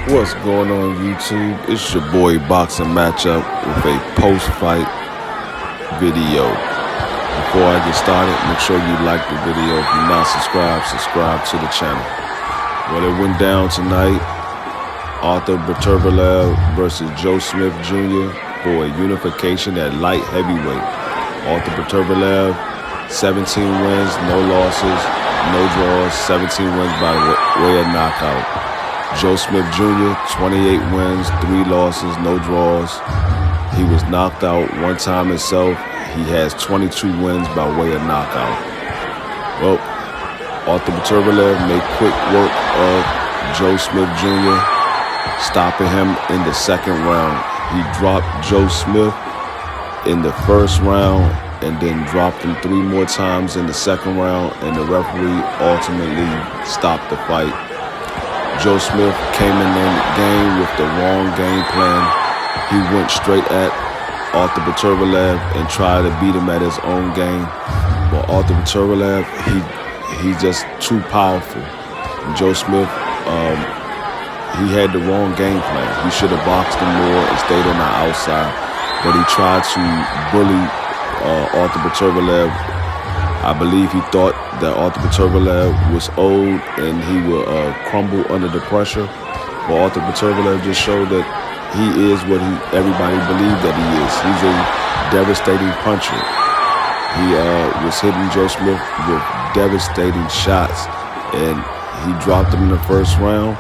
What's going on YouTube? It's your boy Boxing Matchup with a post-fight video. Before I get started, make sure you like the video. If you're not subscribed, subscribe to the channel. Well, it went down tonight. Beterbiev versus Joe Smith Jr. for a unification at light heavyweight. Beterbiev, 17 wins, no losses, no draws, 17 wins by way of knockout. Joe Smith Jr., 28 wins, 3 losses, no draws. He was knocked out one time himself. He has 22 wins by way of knockout. Well, Beterbiev made quick work of Joe Smith Jr., stopping him in the second round. He dropped Joe Smith in the first round and then dropped him 3 more times in the second round, and the referee ultimately stopped the fight. Joe Smith came in the game with the wrong game plan. He went straight at Beterbiev and tried to beat him at his own game. But Beterbiev, he's just too powerful. And Joe Smith, he had the wrong game plan. He should have boxed him more and stayed on the outside. But he tried to bully Beterbiev. I believe he thought that Beterbiev was old and he would crumble under the pressure. But Beterbiev just showed that he is what everybody believed that he is. He's a devastating puncher. He was hitting Joe Smith with devastating shots, and he dropped him in the first round.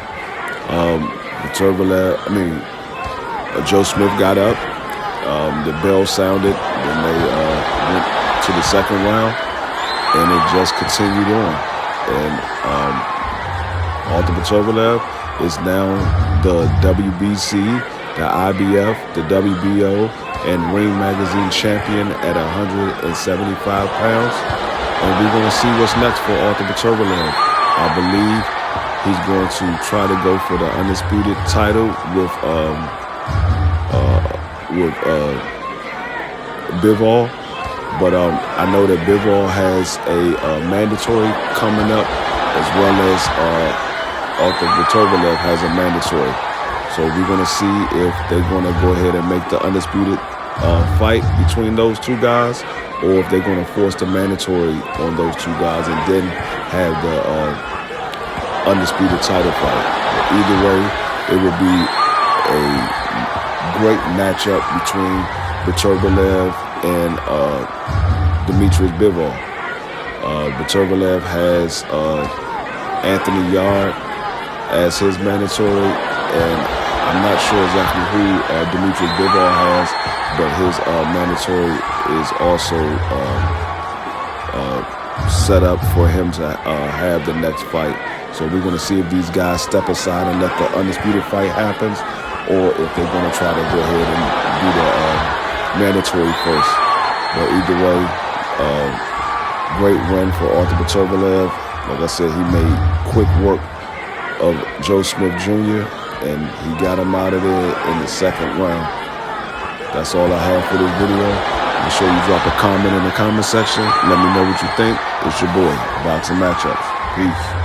Joe Smith got up. The bell sounded, and they went to the second round. And it just continued on. And Beterbiev is now the WBC, the IBF, the WBO, and Ring Magazine champion at 175 pounds. And we're going to see what's next for Beterbiev. I believe he's going to try to go for the undisputed title with Bivol. But I know that Bivol has a mandatory coming up, as well as Beterbiev has a mandatory. So we're going to see if they're going to go ahead and make the undisputed fight between those two guys, or if they're going to force the mandatory on those two guys and then have the undisputed title fight. But either way, it will be a great matchup between Beterbiev and Bivol. Beterbiev has Anthony Yard as his mandatory, and I'm not sure exactly who Bivol has, but his mandatory is also set up for him to have the next fight. So we're going to see if these guys step aside and let the undisputed fight happen, or if they're going to try to go ahead and do the mandatory first. But either way, great win for Beterbiev. Like I said, he made quick work of Joe Smith Jr., and he got him out of there in the second round. That's all I have for this video. Make sure you drop a comment in the comment section. Let me know what you think. It's your boy, Boxing Matchups. Peace.